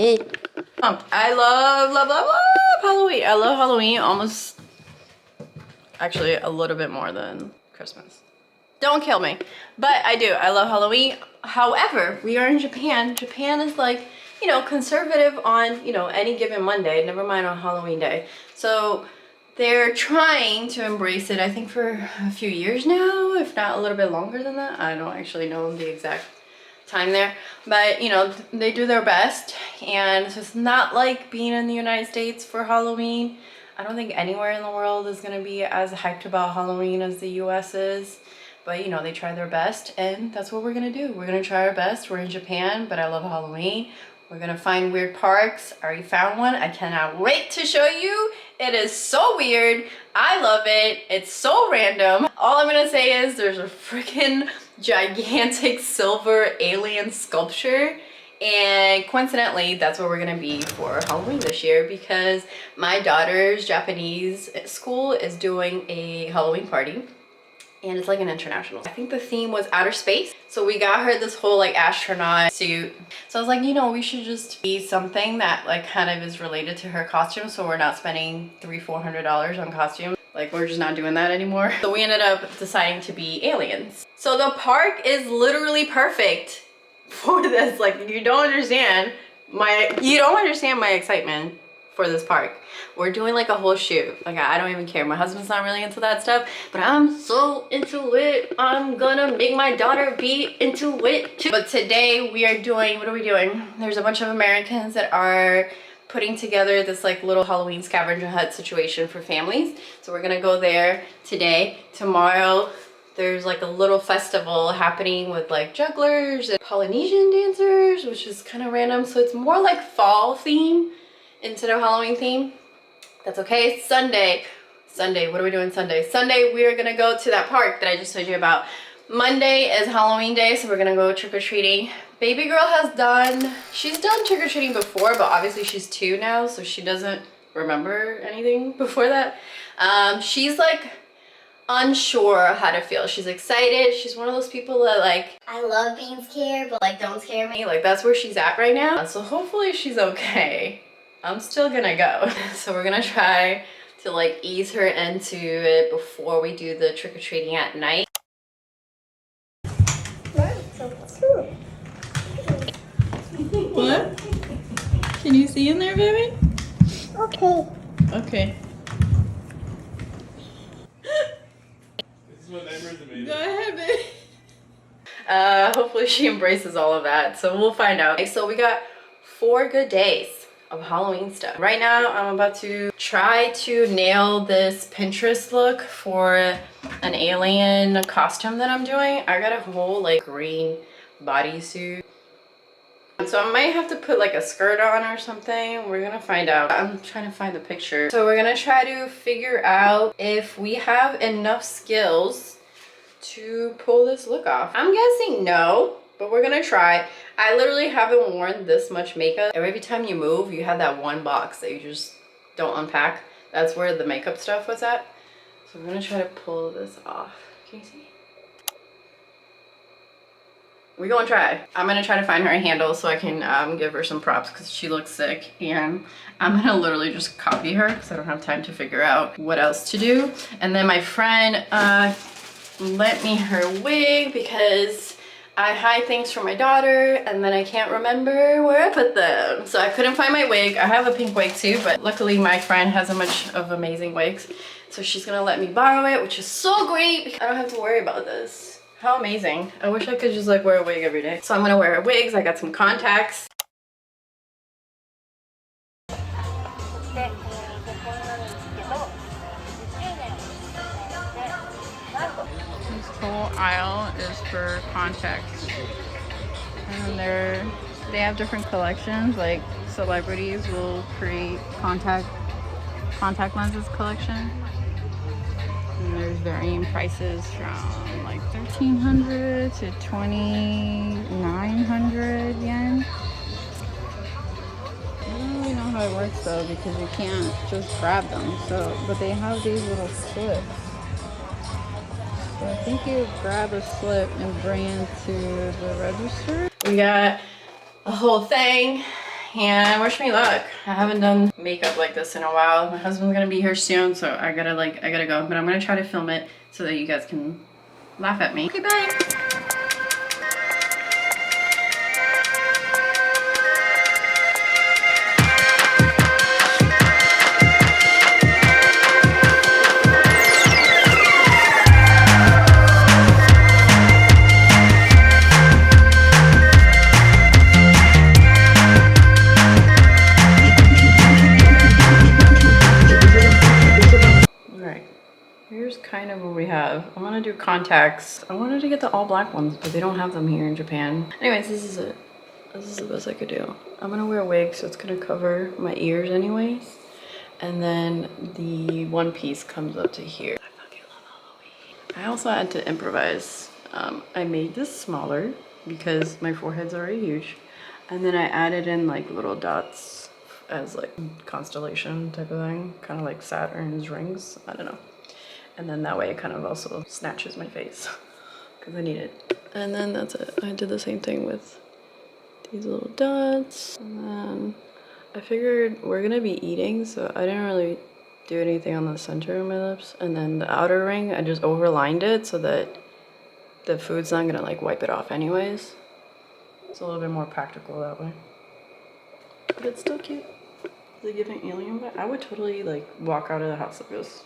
it. I love Halloween. I love Halloween almost, actually a little bit more than Christmas. Don't kill me, but I do. I love Halloween. However, we are in Japan. Japan is like, you know, conservative on, you know, any given Monday, never mind on Halloween day. So they're trying to embrace it, I think, for a few years now, if not a little bit longer than that. I don't actually know the exact time there, but you know, they do their best. And so it's not like being in the United States for Halloween. I don't think anywhere in the world is going to be as hyped about Halloween as the US is, but you know, they try their best, and that's what we're gonna do. We're gonna try our best. We're in Japan, but I love Halloween. We're gonna find weird parks. I already found one. I cannot wait to show you. It is so weird. I love it. It's so random. All I'm gonna say is there's a freaking gigantic silver alien sculpture, and coincidentally that's where we're gonna be for Halloween this year, because my daughter's Japanese school is doing a Halloween party, and it's like an international. I think the theme was outer space, so we got her this whole like astronaut suit. So I was like, you know, we should just be something that like kind of is related to her costume, so we're not spending $300-400 on costume. Like, we're just not doing that anymore. So we ended up deciding to be aliens. So the park is literally perfect for this. Like, you don't understand my excitement for this park. We're doing like a whole shoot. Like, I don't even care. My husband's not really into that stuff, but I'm so into it. I'm gonna make my daughter be into it too. But today we are doing, what are we doing? There's a bunch of Americans that are putting together this like little Halloween scavenger hunt situation for families. So we're gonna go there today. Tomorrow there's like a little festival happening with like jugglers and Polynesian dancers, which is kind of random. So it's more like fall theme instead of Halloween theme. That's okay. Sunday, what are we doing Sunday? Sunday we are gonna go to that park that I just told you about. Monday is Halloween day, so we're gonna go trick-or-treating. Baby girl she's done trick-or-treating before, but obviously she's 2 now, so she doesn't remember anything before that. She's like unsure how to feel. She's excited. She's one of those people that like, I love being scared, but like, don't scare me. Like, that's where she's at right now. So hopefully she's okay. I'm still gonna go. So we're gonna try to like ease her into it before we do the trick-or-treating at night. What? Can you see in there, baby? Okay. Okay. This is what Emmer's amazing. Go ahead, baby. Hopefully she embraces all of that, so we'll find out. Okay, so we got 4 good days of Halloween stuff. Right now, I'm about to try to nail this Pinterest look for an alien costume that I'm doing. I got a whole like green bodysuit. So I might have to put like a skirt on or something. We're gonna find out. I'm trying to find the picture. So we're gonna try to figure out if we have enough skills to pull this look off. I'm guessing no, but we're gonna try. I literally haven't worn this much makeup. Every time you move, you have that one box that you just don't unpack. That's where the makeup stuff was at. So we're gonna try to pull this off. Can you see? We're gonna try. I'm gonna try to find her a handle so I can give her some props because she looks sick, and I'm gonna literally just copy her because I don't have time to figure out what else to do. And then my friend lent me her wig because I hide things from my daughter and then I can't remember where I put them. So I couldn't find my wig. I have a pink wig too, but luckily my friend has a bunch of amazing wigs. So she's gonna let me borrow it, which is so great. I don't have to worry about this. How amazing. I wish I could just like wear a wig every day. So I'm gonna wear her wigs. I got some contacts. This whole aisle is for contacts. And they have different collections, like celebrities will create contact lenses collection. And there's varying prices from like 1,300 to 2,900 yen. I don't really know how it works though, because you can't just grab them. So, but they have these little slips. So I think you grab a slip and bring it to the register. We got a whole thing, and wish me luck. I haven't done makeup like this in a while. My husband's gonna be here soon, so I gotta go. But I'm gonna try to film it so that you guys can laugh at me. Okay, bye. Here's kind of what we have. I'm gonna do contacts. I wanted to get the all black ones, but they don't have them here in Japan. Anyways, this is it. This is the best I could do. I'm gonna wear a wig, so it's gonna cover my ears anyways. And then the one piece comes up to here. I fucking love Halloween. I also had to improvise. I made this smaller because my forehead's already huge. And then I added in like little dots as like constellation type of thing. Kind of like Saturn's rings. I don't know. And then that way it kind of also snatches my face because I need it. And then that's it. I did the same thing with these little dots. And then I figured we're gonna be eating, so I didn't really do anything on the center of my lips. And then the outer ring, I just overlined it so that the food's not gonna like wipe it off anyways. It's a little bit more practical that way. But it's still cute. Is it giving alien vibe? I would totally like walk out of the house like this.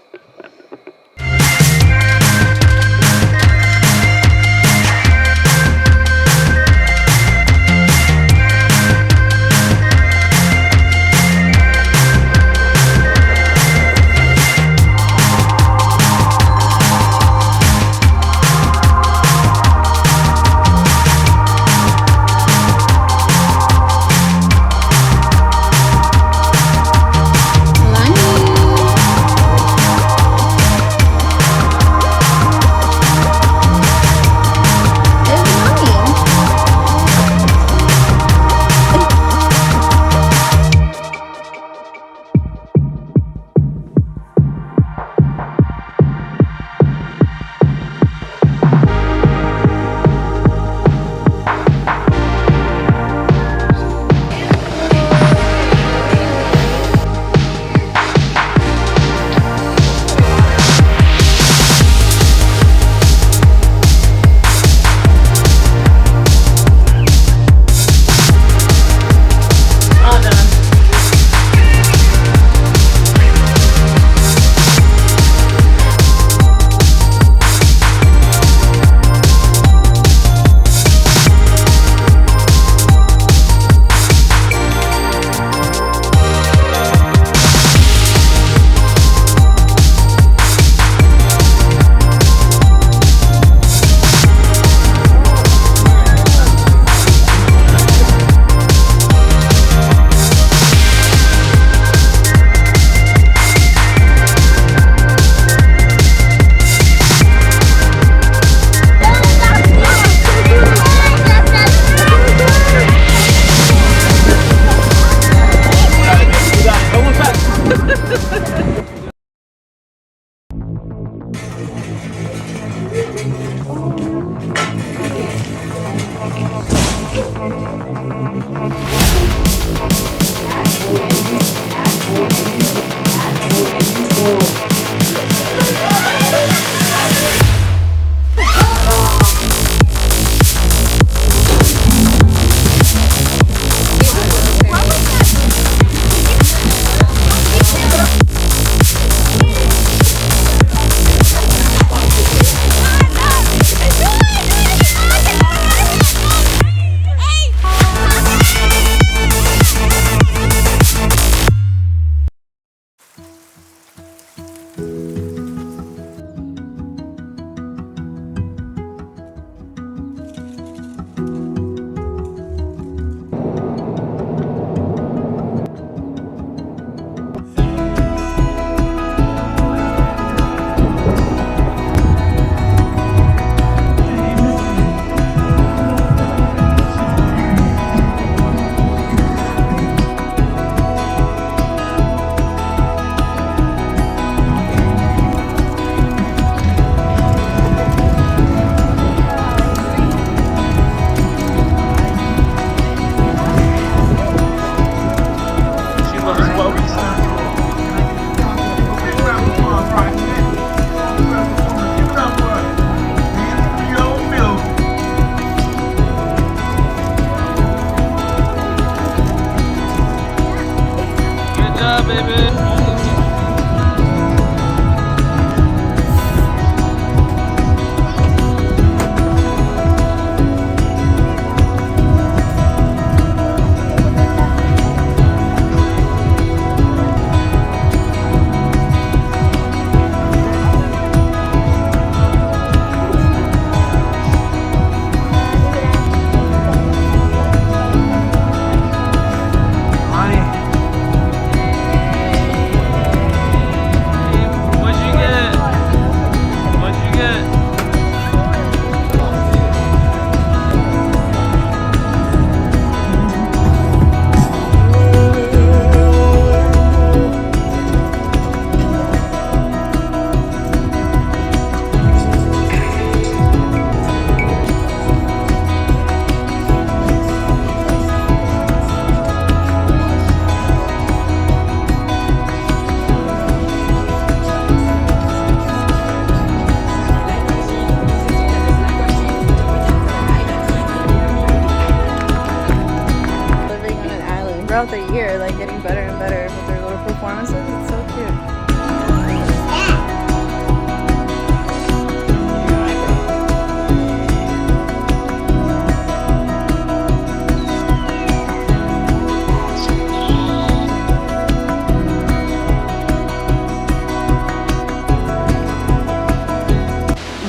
Throughout the year, like getting better and better with their little performances. It's so cute.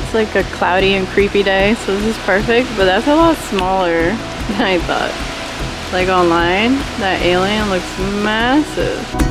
It's like a cloudy and creepy day, so this is perfect, but that's a lot smaller than I thought. Like online, that alien looks massive.